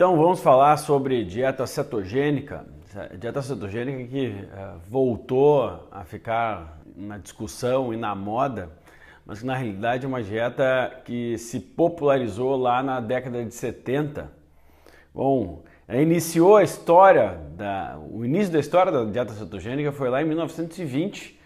Então vamos falar sobre dieta cetogênica. Dieta cetogênica que voltou a ficar na discussão e na moda, mas que na realidade é uma dieta que se popularizou lá na década de 70. Bom, iniciou a história, o início da história da dieta cetogênica foi lá em 1920,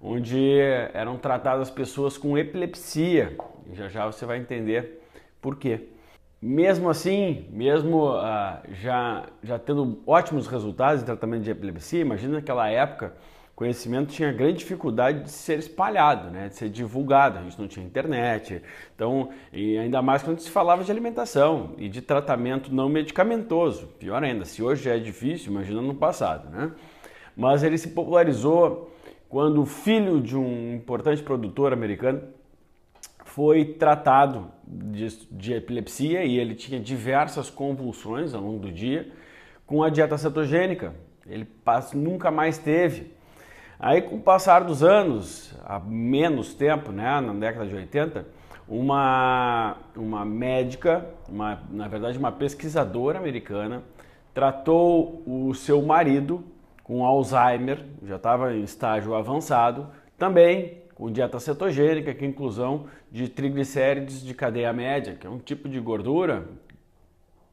onde eram tratadas pessoas com epilepsia. E já você vai entender por quê. Mesmo assim, já tendo ótimos resultados em tratamento de epilepsia, imagina naquela época, o conhecimento tinha grande dificuldade de ser espalhado, né, de ser divulgado, a gente não tinha internet, então, e ainda mais quando se falava de alimentação e de tratamento não medicamentoso, pior ainda, se hoje já é difícil, imagina no passado, né? Mas ele se popularizou quando o filho de um importante produtor americano foi tratado de epilepsia e ele tinha diversas convulsões ao longo do dia com a dieta cetogênica. Ele nunca mais teve. Aí, com o passar dos anos, há menos tempo, né, na década de 80, uma médica, na verdade uma pesquisadora americana, tratou o seu marido com Alzheimer, já estava em estágio avançado, também com dieta cetogênica, que é a inclusão de triglicérides de cadeia média, que é um tipo de gordura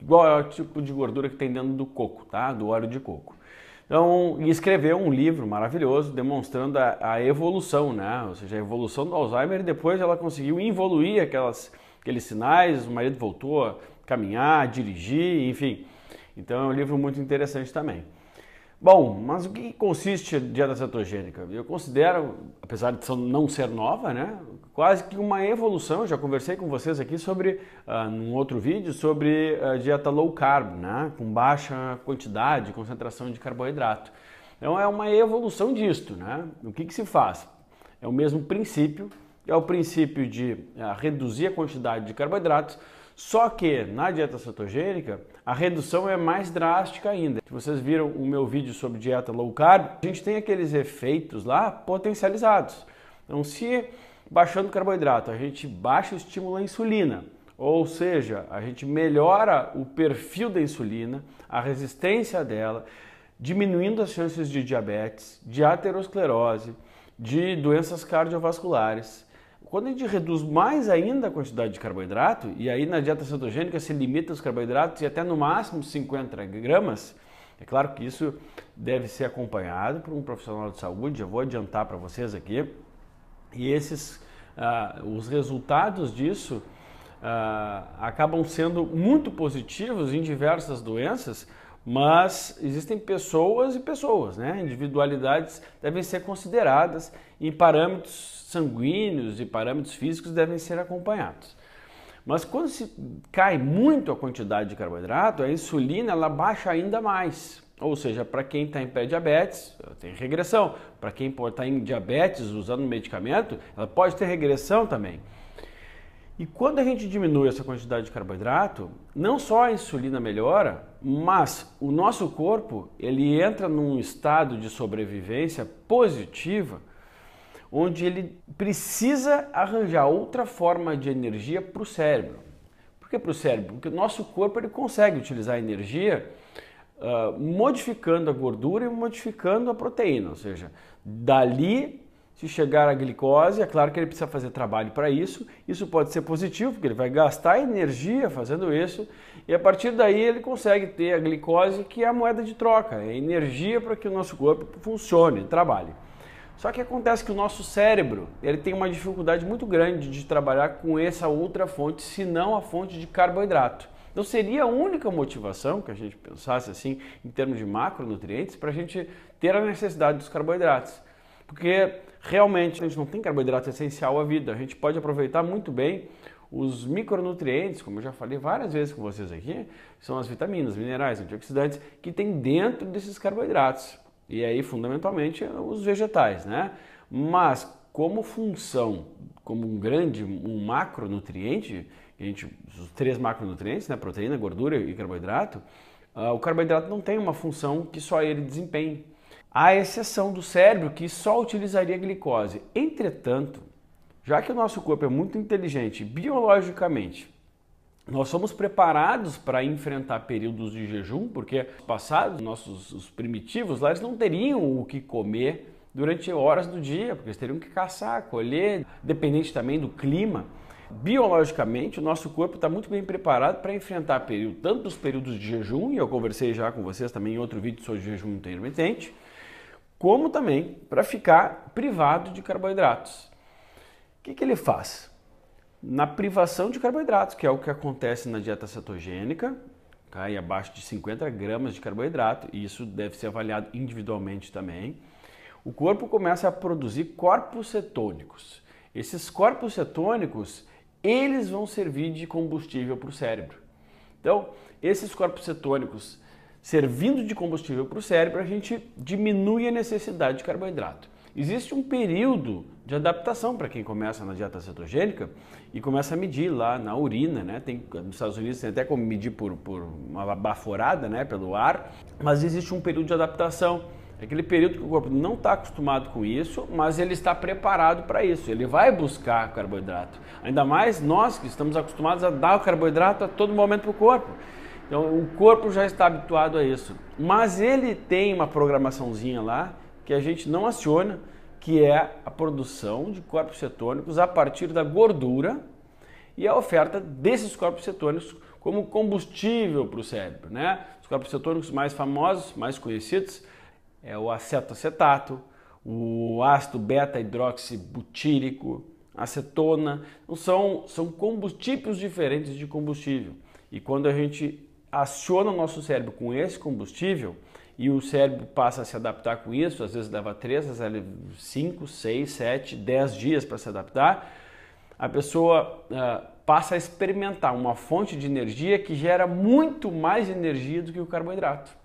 igual ao tipo de gordura que tem dentro do coco, tá? Do óleo de coco. Então, e escreveu um livro maravilhoso demonstrando a evolução, né? Ou seja, a evolução do Alzheimer, e depois ela conseguiu involuir aqueles sinais, o marido voltou a caminhar, a dirigir, enfim. Então é um livro muito interessante também. Bom, mas o que consiste a dieta cetogênica? Eu considero, apesar de não ser nova, né, quase que uma evolução. Eu já conversei com vocês aqui sobre, num outro vídeo, sobre a dieta low carb, né, com baixa quantidade, concentração de carboidrato. Então é uma evolução disto, né? O que se faz? É o mesmo princípio, é o princípio de reduzir a quantidade de carboidratos, só que na dieta cetogênica a redução é mais drástica ainda. Se vocês viram o meu vídeo sobre dieta low carb, a gente tem aqueles efeitos lá potencializados. Então, se baixando o carboidrato a gente baixa o estímulo à insulina, ou seja, a gente melhora o perfil da insulina, a resistência dela, diminuindo as chances de diabetes, de aterosclerose, de doenças cardiovasculares. Quando a gente reduz mais ainda a quantidade de carboidrato, e aí na dieta cetogênica se limita os carboidratos e até no máximo 50 gramas, é claro que isso deve ser acompanhado por um profissional de saúde, eu vou adiantar para vocês aqui, e os resultados disso acabam sendo muito positivos em diversas doenças, mas existem pessoas e pessoas, né? Individualidades devem ser consideradas e parâmetros sanguíneos e parâmetros físicos devem ser acompanhados. Mas quando se cai muito a quantidade de carboidrato, a insulina ela baixa ainda mais. Ou seja, para quem está em pré-diabetes, tem regressão. Para quem está em diabetes usando medicamento, ela pode ter regressão também. E quando a gente diminui essa quantidade de carboidrato, não só a insulina melhora, mas o nosso corpo ele entra num estado de sobrevivência positiva, onde ele precisa arranjar outra forma de energia para o cérebro. Por que para o cérebro? Porque o nosso corpo ele consegue utilizar a energia modificando a gordura e modificando a proteína, ou seja, dali se chegar à glicose, é claro que ele precisa fazer trabalho para isso. Isso pode ser positivo, porque ele vai gastar energia fazendo isso, e a partir daí ele consegue ter a glicose, que é a moeda de troca, é energia para que o nosso corpo funcione, trabalhe. Só que acontece que o nosso cérebro ele tem uma dificuldade muito grande de trabalhar com essa outra fonte, senão a fonte de carboidrato. Então seria a única motivação que a gente pensasse assim, em termos de macronutrientes, para a gente ter a necessidade dos carboidratos. Porque realmente a gente não tem carboidrato essencial à vida, a gente pode aproveitar muito bem os micronutrientes, como eu já falei várias vezes com vocês aqui, são as vitaminas, minerais, antioxidantes, que tem dentro desses carboidratos. E aí, fundamentalmente, os vegetais, né? Mas, como função, como um macronutriente, os três macronutrientes, né? Proteína, gordura e carboidrato, o carboidrato não tem uma função que só ele desempenhe. À exceção do cérebro, que só utilizaria a glicose. Entretanto, já que o nosso corpo é muito inteligente biologicamente Nós somos preparados para enfrentar períodos de jejum, porque passados, os primitivos lá, eles não teriam o que comer durante horas do dia, porque eles teriam que caçar, colher, dependente também do clima. Biologicamente, o nosso corpo está muito bem preparado para enfrentar tanto os períodos de jejum, e eu conversei já com vocês também em outro vídeo sobre jejum intermitente, como também para ficar privado de carboidratos. O que ele faz? Na privação de carboidratos, que é o que acontece na dieta cetogênica, cai abaixo de 50 gramas de carboidrato, e isso deve ser avaliado individualmente também, o corpo começa a produzir corpos cetônicos. Esses corpos cetônicos, eles vão servir de combustível para o cérebro. Então, esses corpos cetônicos servindo de combustível para o cérebro, a gente diminui a necessidade de carboidrato. Existe um período de adaptação para quem começa na dieta cetogênica e começa a medir lá na urina, né? Nos Estados Unidos tem até como medir por uma baforada, né? Pelo ar, mas existe um período de adaptação. É aquele período que o corpo não está acostumado com isso, mas ele está preparado para isso. Ele vai buscar carboidrato. Ainda mais nós que estamos acostumados a dar o carboidrato a todo momento para o corpo. Então o corpo já está habituado a isso. Mas ele tem uma programaçãozinha lá que a gente não aciona, que é a produção de corpos cetônicos a partir da gordura e a oferta desses corpos cetônicos como combustível para o cérebro, né? Os corpos cetônicos mais famosos, mais conhecidos, é o acetoacetato, o ácido beta-hidroxibutírico, acetona. São tipos diferentes de combustível. E quando a gente aciona o nosso cérebro com esse combustível e o cérebro passa a se adaptar com isso, às vezes leva 3, às vezes 5, 6, 7, 10 dias para se adaptar, a pessoa passa a experimentar uma fonte de energia que gera muito mais energia do que o carboidrato.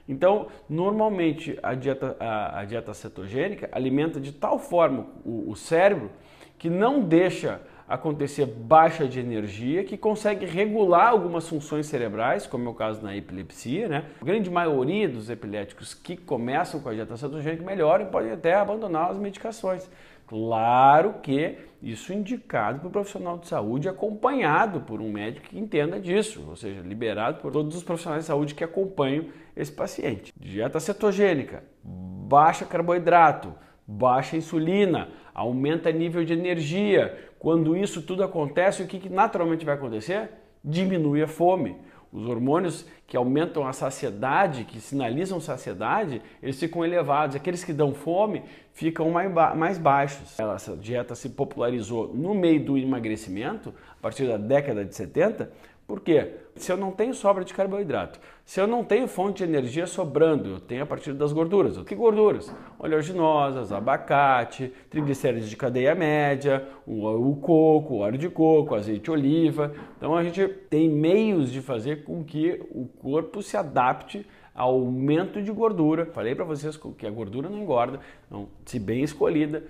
Então, normalmente a dieta cetogênica alimenta de tal forma o cérebro que não deixa acontecer baixa de energia, que consegue regular algumas funções cerebrais, como é o caso na epilepsia, né? A grande maioria dos epiléticos que começam com a dieta cetogênica melhoram e podem até abandonar as medicações. Claro que isso indicado por um profissional de saúde, acompanhado por um médico que entenda disso, ou seja, liberado por todos os profissionais de saúde que acompanham esse paciente. Dieta cetogênica, baixa carboidrato, baixa insulina, aumenta nível de energia. Quando isso tudo acontece, o que naturalmente vai acontecer? Diminui a fome. Os hormônios que aumentam a saciedade, que sinalizam saciedade, eles ficam elevados. Aqueles que dão fome ficam mais baixos. Essa dieta se popularizou no meio do emagrecimento, a partir da década de 70. Por quê? Se eu não tenho sobra de carboidrato, se eu não tenho fonte de energia sobrando, eu tenho a partir das gorduras. Que gorduras? Oleaginosas, abacate, triglicéridos de cadeia média, o coco, o óleo de coco, azeite de oliva. Então a gente tem meios de fazer com que o corpo se adapte ao aumento de gordura. Falei para vocês que a gordura não engorda, então, se bem escolhida,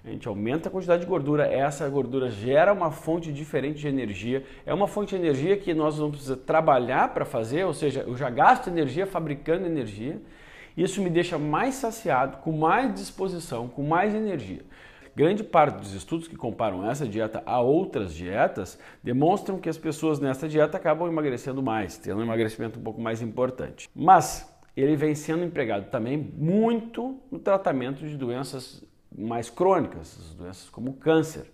a gente aumenta a quantidade de gordura, essa gordura gera uma fonte diferente de energia, é uma fonte de energia que nós não precisamos trabalhar para fazer, ou seja, eu já gasto energia fabricando energia, isso me deixa mais saciado, com mais disposição, com mais energia. Grande parte dos estudos que comparam essa dieta a outras dietas demonstram que as pessoas nessa dieta acabam emagrecendo mais, tendo um emagrecimento um pouco mais importante. Mas ele vem sendo empregado também muito no tratamento de doenças mais crônicas, doenças como câncer,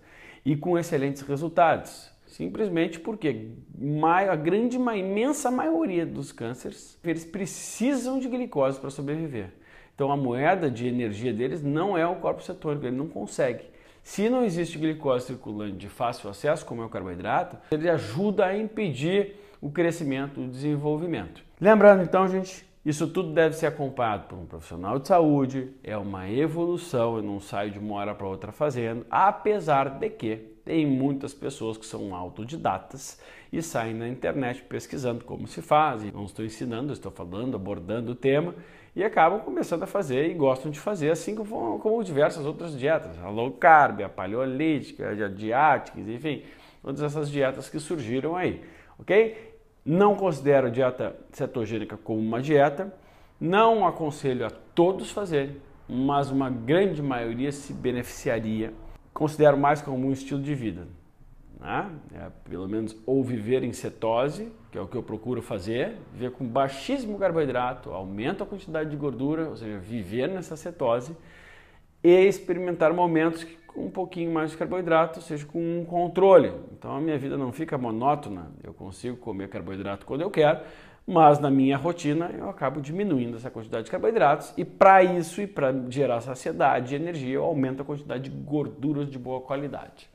e com excelentes resultados. Simplesmente porque a imensa maioria dos cânceres, eles precisam de glicose para sobreviver. Então a moeda de energia deles não é o corpo cetônico, ele não consegue. Se não existe glicose circulante de fácil acesso, como é o carboidrato, ele ajuda a impedir o crescimento, o desenvolvimento. Lembrando então, gente, isso tudo deve ser acompanhado por um profissional de saúde, é uma evolução, eu não saio de uma hora para outra fazendo, apesar de que tem muitas pessoas que são autodidatas e saem na internet pesquisando como se faz, não estou ensinando, estou falando, abordando o tema e acabam começando a fazer e gostam de fazer, assim como diversas outras dietas, a low carb, a paleolítica, a diáticas, enfim, todas essas dietas que surgiram aí, ok? Não considero a dieta cetogênica como uma dieta, não aconselho a todos fazerem, mas uma grande maioria se beneficiaria. Considero mais como um estilo de vida. né? Pelo menos ou viver em cetose, que é o que eu procuro fazer, viver com baixíssimo carboidrato, aumento a quantidade de gordura, ou seja, viver nessa cetose e experimentar momentos com um pouquinho mais de carboidrato, ou seja, com um controle. Então a minha vida não fica monótona, eu consigo comer carboidrato quando eu quero, mas na minha rotina eu acabo diminuindo essa quantidade de carboidratos e para isso e para gerar saciedade e energia eu aumento a quantidade de gorduras de boa qualidade.